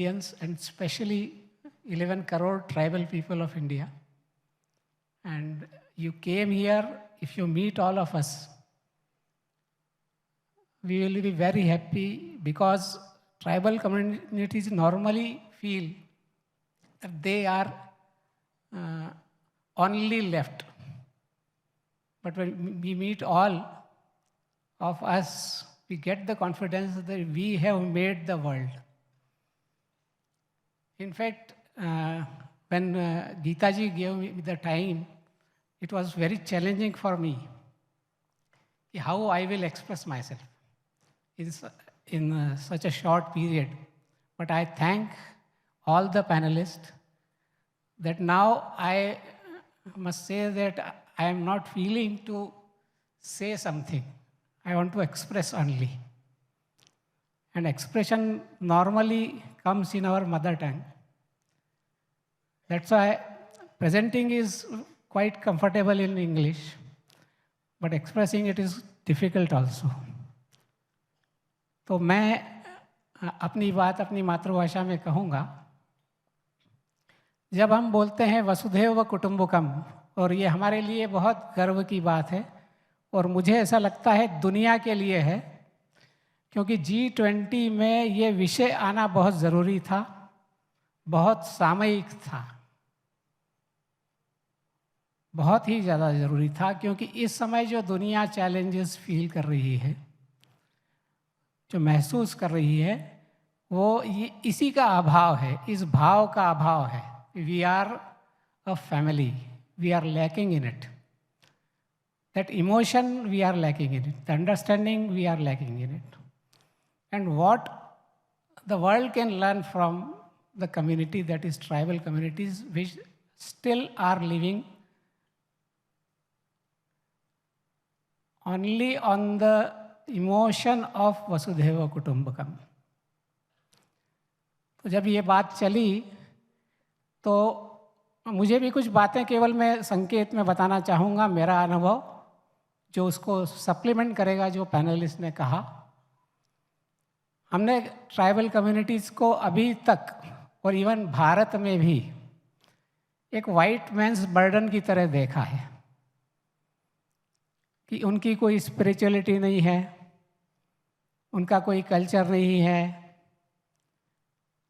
Indians and especially 11 crore tribal people of India. And you came here, if you meet all of us, we will be very happy because tribal communities normally feel that they are only left. But when we meet all of us, we get the confidence that we have made the world. In fact, when Geeta ji gave me the time, it was very challenging for me how I will express myself in such a short period. But I thank all the panelists that now I must say that I am not feeling to say something. I want to express only. And expression normally comes in our mother tongue. That's why presenting is quite comfortable in English, but expressing it is difficult also. तो मैं अपनी बात अपनी मातृभाषा में कहूँगा। जब हम बोलते हैं वसुधैव कुटुंबकम, और ये हमारे लिए बहुत गर्व की बात है, और मुझे ऐसा लगता है दुनिया के लिए है, क्योंकि G20 में ये विषय आना बहुत ज़रूरी था, बहुत सामयिक था, बहुत ही ज़्यादा ज़रूरी था, क्योंकि इस समय जो दुनिया चैलेंजेस फील कर रही है, जो महसूस कर रही है, वो इसी का अभाव है, इस भाव का अभाव है। We are a family, we are lacking in it, that emotion we are lacking in it, the understanding we are lacking in it, and what the world can learn from the community, that is tribal communities which still are living only on the emotion of वसुधैव कुटुंबकम। तो जब ये बात चली तो मुझे भी कुछ बातें केवल मैं संकेत में बताना चाहूँगा, मेरा अनुभव जो उसको सप्लीमेंट करेगा जो पैनलिस्ट ने कहा। हमने ट्राइबल कम्युनिटीज़ को अभी तक और इवन भारत में भी एक वाइट मैन्स बर्डन की तरह देखा है कि उनकी कोई स्पिरिचुअलिटी नहीं है, उनका कोई कल्चर नहीं है,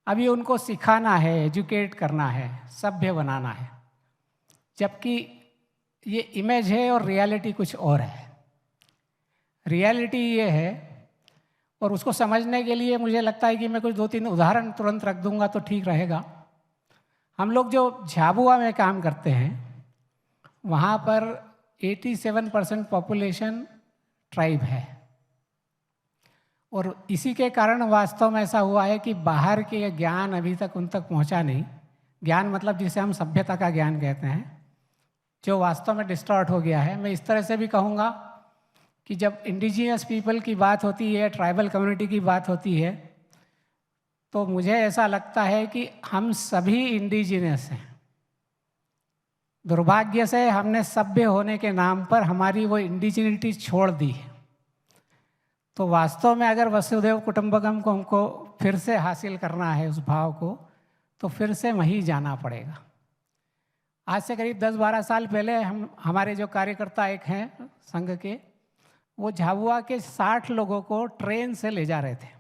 अभी उनको सिखाना है, एजुकेट करना है, सभ्य बनाना है, जबकि ये इमेज है और रियलिटी कुछ और है। रियलिटी ये है, और उसको समझने के लिए मुझे लगता है कि मैं कुछ 2-3 उदाहरण तुरंत रख दूंगा तो ठीक रहेगा। हम लोग जो झाबुआ में काम करते हैं, वहाँ पर 87% पॉपुलेशन ट्राइब है, और इसी के कारण वास्तव में ऐसा हुआ है कि बाहर के ज्ञान अभी तक उन तक पहुंचा नहीं। ज्ञान मतलब जिसे हम सभ्यता का ज्ञान कहते हैं, जो वास्तव में डिस्टॉर्ट हो गया है। मैं इस तरह से भी कहूँगा कि जब इंडिजिनियस पीपल की बात होती है, ट्राइबल कम्युनिटी की बात होती है, तो मुझे ऐसा लगता है कि हम सभी इंडिजिनियस हैं। दुर्भाग्य से हमने सभ्य होने के नाम पर हमारी वो इंडिजिनिटी छोड़ दी है। तो वास्तव में अगर वसुधैव कुटुंबकम को हमको फिर से हासिल करना है, उस भाव को, तो फिर से वहीं जाना पड़ेगा। आज से करीब 10-12 साल पहले हमारे जो कार्यकर्ता एक हैं संघ के, वो झाबुआ के 60 लोगों को ट्रेन से ले जा रहे थे,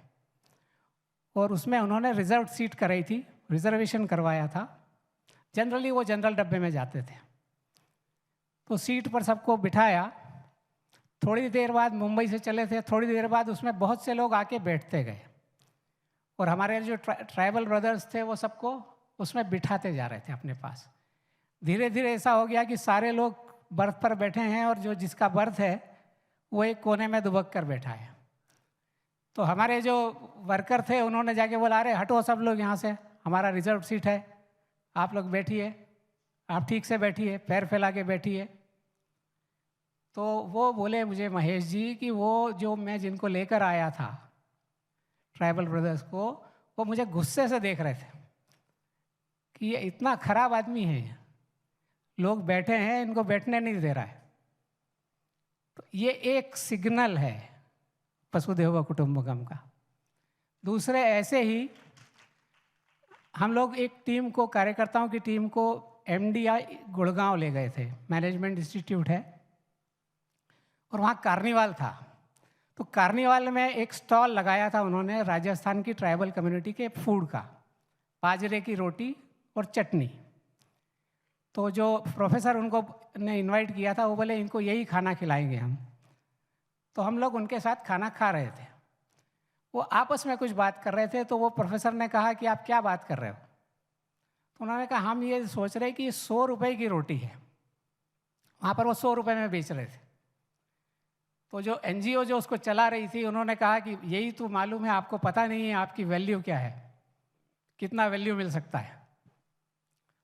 और उसमें उन्होंने रिजर्व सीट कराई थी, रिजर्वेशन करवाया था। जनरली वो जनरल डब्बे में जाते थे, तो सीट पर सबको बिठाया। थोड़ी देर बाद मुंबई से चले थे, थोड़ी देर बाद उसमें बहुत से लोग आके बैठते गए, और हमारे जो ट्राइबल ब्रदर्स थे वो सबको उसमें बिठाते जा रहे थे अपने पास। धीरे धीरे ऐसा हो गया कि सारे लोग बर्थ पर बैठे हैं, और जो जिसका बर्थ है वो एक कोने में दुबक कर बैठा है। तो हमारे जो वर्कर थे उन्होंने जाके बोला, अरे हटो सब लोग यहाँ से, हमारा रिजर्व सीट है, आप लोग बैठिए, आप ठीक से बैठिए, पैर फैला के बैठिए। तो वो बोले मुझे, महेश जी, कि वो जो मैं जिनको लेकर आया था ट्राइबल ब्रदर्स को, वो मुझे गुस्से से देख रहे थे कि ये इतना खराब आदमी है, लोग बैठे हैं, इनको बैठने नहीं दे रहा है। तो ये एक सिग्नल है वसुधैव कुटुंबकम का। दूसरे ऐसे ही हम लोग एक टीम को, कार्यकर्ताओं की टीम को MDI गुड़गांव ले गए थे, मैनेजमेंट इंस्टीट्यूट है, और वहाँ कार्निवाल था। तो कार्निवाल में एक स्टॉल लगाया था उन्होंने राजस्थान की ट्राइबल कम्युनिटी के फूड का, बाजरे की रोटी और चटनी। तो जो प्रोफेसर उनको ने इनवाइट किया था वो बोले इनको यही खाना खिलाएंगे हम। तो हम लोग उनके साथ खाना खा रहे थे। वो आपस में कुछ बात कर रहे थे, तो वो प्रोफेसर ने कहा कि आप क्या बात कर रहे हो? तो उन्होंने कहा हम ये सोच रहे कि 100 रुपये की रोटी है, वहाँ पर वो 100 रुपये में बेच रहे थे। तो जो NGO जो उसको चला रही थी, उन्होंने कहा कि यही तो मालूम है, आपको पता नहीं है आपकी वैल्यू क्या है, कितना वैल्यू मिल सकता है।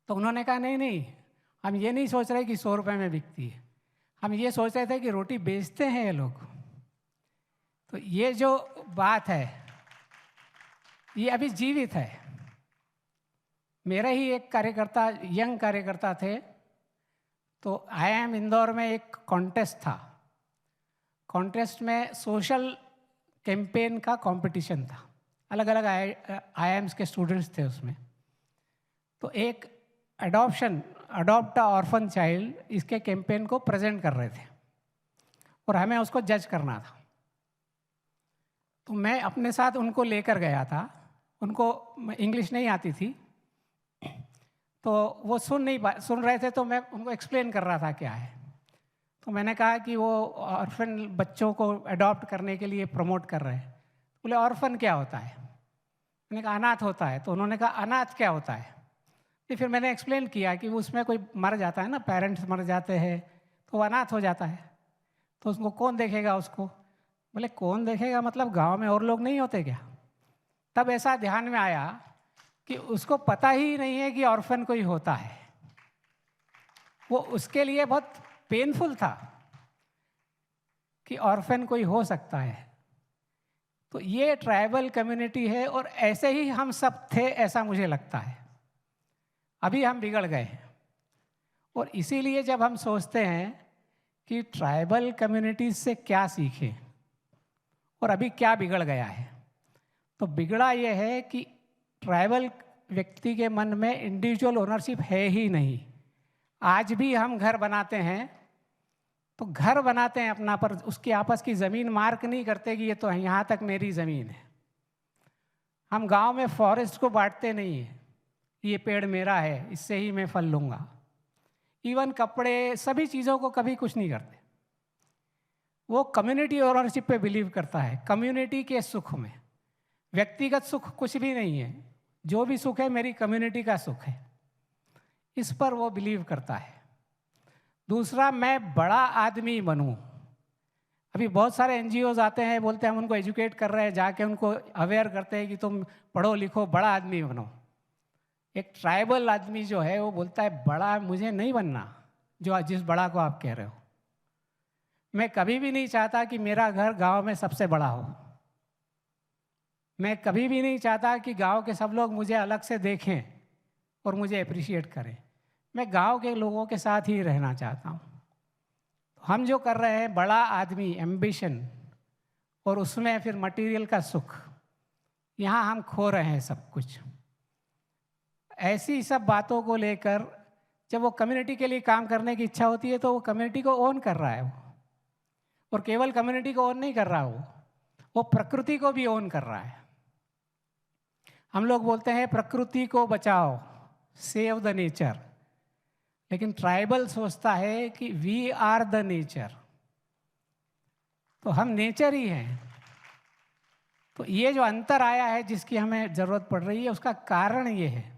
तो उन्होंने कहा नहीं नहीं, हम ये नहीं सोच रहे कि 100 रुपये में बिकती है, हम ये सोच रहे थे कि रोटी बेचते हैं ये लोग। तो ये जो बात है ये अभी जीवित है। मेरे ही एक कार्यकर्ता, यंग कार्यकर्ता थे, तो IIM इंदौर में एक कॉन्टेस्ट था। कॉन्टेस्ट में सोशल कैंपेन का कंपटीशन था, अलग अलग IIMs के स्टूडेंट्स थे उसमें। तो एक अडॉप्ट अ ऑर्फन चाइल्ड, इसके कैंपेन को प्रेजेंट कर रहे थे और हमें उसको जज करना था। तो मैं अपने साथ उनको लेकर गया था, उनको इंग्लिश नहीं आती थी, तो वो सुन रहे थे, तो मैं उनको एक्सप्लेन कर रहा था क्या है। तो मैंने कहा कि वो ऑर्फन बच्चों को अडॉप्ट करने के लिए प्रमोट कर रहे हैं। बोले ऑर्फन क्या होता है? मैंने कहा अनाथ होता है। तो उन्होंने कहा अनाथ क्या होता है? तो फिर मैंने एक्सप्लेन किया कि उसमें कोई मर जाता है ना, पेरेंट्स मर जाते हैं तो वो अनाथ हो जाता है, तो उसको कौन देखेगा उसको? बोले कौन देखेगा मतलब गांव में और लोग नहीं होते क्या? तब ऐसा ध्यान में आया कि उसको पता ही नहीं है कि ऑर्फन कोई होता है। वो उसके लिए बहुत पेनफुल था कि ऑर्फन कोई हो सकता है। तो ये ट्राइबल कम्युनिटी है और ऐसे ही हम सब थे, ऐसा मुझे लगता है। अभी हम बिगड़ गए हैं और इसीलिए जब हम सोचते हैं कि ट्राइबल कम्युनिटीज से क्या सीखें और अभी क्या बिगड़ गया है, तो बिगड़ा ये है कि ट्राइबल व्यक्ति के मन में इंडिविजुअल ओनरशिप है ही नहीं। आज भी हम घर बनाते हैं तो घर बनाते हैं अपना, पर उसकी आपस की ज़मीन मार्क नहीं करते कि ये तो यहाँ तक मेरी ज़मीन है। हम गांव में फॉरेस्ट को बांटते नहीं हैं, ये पेड़ मेरा है, इससे ही मैं फल लूँगा। इवन कपड़े, सभी चीज़ों को कभी कुछ नहीं करते। वो कम्युनिटी ओनरशिप पे बिलीव करता है, कम्युनिटी के सुख में। व्यक्तिगत सुख कुछ भी नहीं है, जो भी सुख है मेरी कम्युनिटी का सुख है, इस पर वो बिलीव करता है। दूसरा, मैं बड़ा आदमी बनूं। अभी बहुत सारे NGOs आते हैं, बोलते हैं हम उनको एजुकेट कर रहे हैं, जाके उनको अवेयर करते हैं कि तुम पढ़ो लिखो, बड़ा आदमी बनो। एक ट्राइबल आदमी जो है वो बोलता है बड़ा मुझे नहीं बनना, जो जिस बड़ा को आप कह रहे हो। मैं कभी भी नहीं चाहता कि मेरा घर गांव में सबसे बड़ा हो। मैं कभी भी नहीं चाहता कि गांव के सब लोग मुझे अलग से देखें और मुझे अप्रिशिएट करें। मैं गांव के लोगों के साथ ही रहना चाहता हूँ। हम जो कर रहे हैं बड़ा आदमी, एम्बिशन, और उसमें फिर मटेरियल का सुख, यहाँ हम खो रहे हैं सब कुछ। ऐसी सब बातों को लेकर जब वो कम्युनिटी के लिए काम करने की इच्छा होती है तो वो कम्युनिटी को ओन कर रहा है वो, और केवल कम्युनिटी को ओन नहीं कर रहा, वो प्रकृति को भी ओन कर रहा है। हम लोग बोलते हैं प्रकृति को बचाओ, सेव द नेचर, लेकिन ट्राइबल सोचता है कि वी आर द नेचर, तो हम नेचर ही हैं। तो ये जो अंतर आया है जिसकी हमें ज़रूरत पड़ रही है, उसका कारण ये है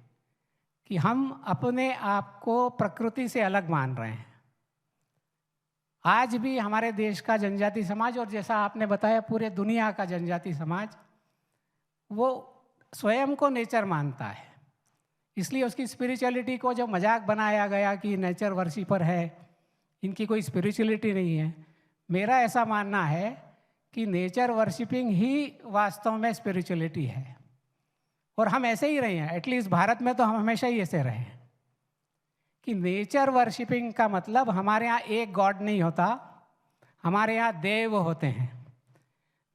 कि हम अपने आप को प्रकृति से अलग मान रहे हैं। आज भी हमारे देश का जनजाति समाज, और जैसा आपने बताया पूरे दुनिया का जनजाति समाज, वो स्वयं को नेचर मानता है। इसलिए उसकी स्पिरिचुअलिटी को जो मजाक बनाया गया कि नेचर वर्शिपर है, इनकी कोई स्पिरिचुअलिटी नहीं है, मेरा ऐसा मानना है कि नेचर वर्शिपिंग ही वास्तव में स्पिरिचुअलिटी है। और हम ऐसे ही रहे हैं, एटलीस्ट भारत में तो हम हमेशा ही ऐसे रहे हैं कि नेचर वर्शिपिंग का मतलब हमारे यहाँ एक गॉड नहीं होता, हमारे यहाँ देव होते हैं।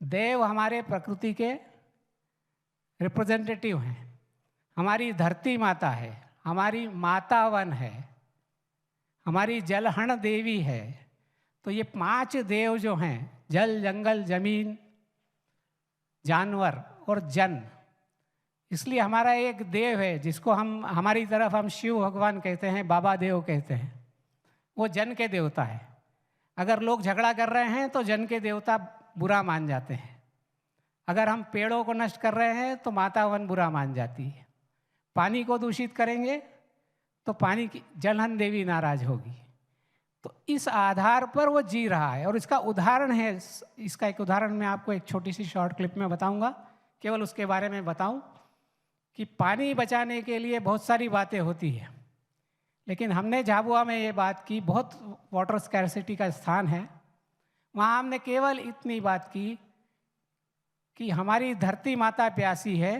देव हमारे प्रकृति के रिप्रेजेंटेटिव हैं, हमारी धरती माता है, हमारी माता वन है, हमारी जलहण देवी है। तो ये 5 देव जो हैं, जल, जंगल, जमीन, जानवर और जन, इसलिए हमारा एक देव है जिसको हमारी तरफ हम शिव भगवान कहते हैं, बाबा देव कहते हैं। वो जन के देवता है। अगर लोग झगड़ा कर रहे हैं तो जन के देवता बुरा मान जाते हैं। अगर हम पेड़ों को नष्ट कर रहे हैं तो माता वन बुरा मान जाती है। पानी को दूषित करेंगे तो पानी की जलहन देवी नाराज होगी। तो इस आधार पर वो जी रहा है। और इसका उदाहरण है, इसका एक उदाहरण मैं आपको एक छोटी सी शॉर्ट क्लिप में बताऊंगा, केवल उसके बारे में बताऊं कि पानी बचाने के लिए बहुत सारी बातें होती है, लेकिन हमने झाबुआ में ये बात की, बहुत वाटर स्कैर्सिटी का स्थान है, वहाँ हमने केवल इतनी बात की कि हमारी धरती माता प्यासी है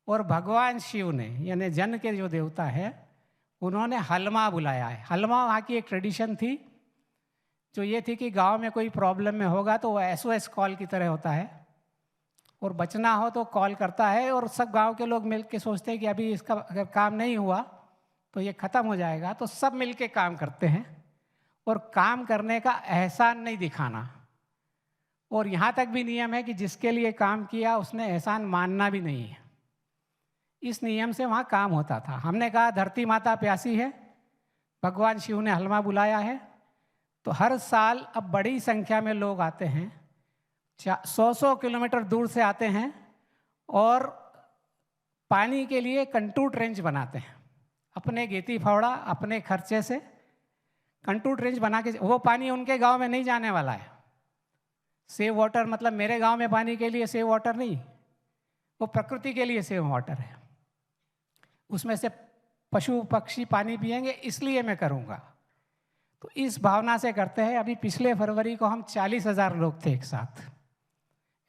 और भगवान शिव ने, यानी जन के जो देवता है, उन्होंने हलमा बुलाया है। हलमा वहाँ की एक ट्रेडिशन थी, जो ये थी कि गांव में कोई प्रॉब्लम में होगा तो वो SOS कॉल की तरह होता है, और बचना हो तो कॉल करता है, और सब गांव के लोग मिल के सोचते हैं कि अभी इसका अगर काम नहीं हुआ तो ये ख़त्म हो जाएगा। तो सब मिल के काम करते हैं, और काम करने का एहसान नहीं दिखाना। और यहाँ तक भी नियम है कि जिसके लिए काम किया उसने एहसान मानना भी नहीं है। इस नियम से वहाँ काम होता था। हमने कहा धरती माता प्यासी है, भगवान शिव ने हलमा बुलाया है, तो हर साल अब बड़ी संख्या में लोग आते हैं, 100 किलोमीटर दूर से आते हैं, और पानी के लिए कंटूर ट्रेंच बनाते हैं। अपने गेती फावड़ा, अपने खर्चे से कंटूर ट्रेंच बना के, वो पानी उनके गांव में नहीं जाने वाला है। सेव वाटर मतलब मेरे गांव में पानी के लिए सेव वाटर नहीं, वो प्रकृति के लिए सेव वाटर है। उसमें से पशु पक्षी पानी पिएंगे, इसलिए मैं करूँगा। तो इस भावना से करते हैं। अभी पिछले फरवरी को हम 40,000 लोग थे एक साथ,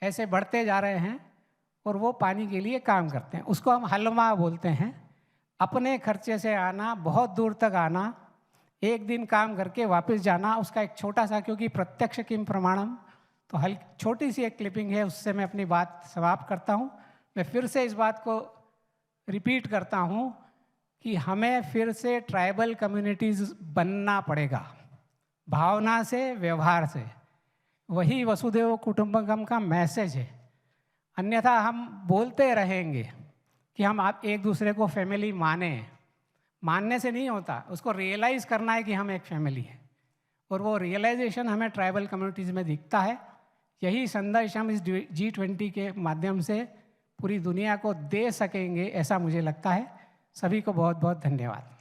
ऐसे बढ़ते जा रहे हैं, और वो पानी के लिए काम करते हैं। उसको हम हलमा बोलते हैं। अपने खर्चे से आना, बहुत दूर तक आना, एक दिन काम करके वापस जाना, उसका एक छोटा सा, क्योंकि प्रत्यक्ष किम प्रमाणम, तो छोटी सी एक क्लिपिंग है, उससे मैं अपनी बात समाप्त करता हूँ। मैं फिर से इस बात को रिपीट करता हूँ कि हमें फिर से ट्राइबल कम्युनिटीज़ बनना पड़ेगा, भावना से, व्यवहार से। वही वसुदेव कुटुंबकम का मैसेज है। अन्यथा हम बोलते रहेंगे कि हम आप एक दूसरे को फैमिली मानने से नहीं होता, उसको रियलाइज़ करना है कि हम एक फैमिली है, और वो रियलाइजेशन हमें ट्राइबल कम्युनिटीज़ में दिखता है। यही संदेश हम इस G20 के माध्यम से पूरी दुनिया को दे सकेंगे, ऐसा मुझे लगता है। सभी को बहुत बहुत धन्यवाद।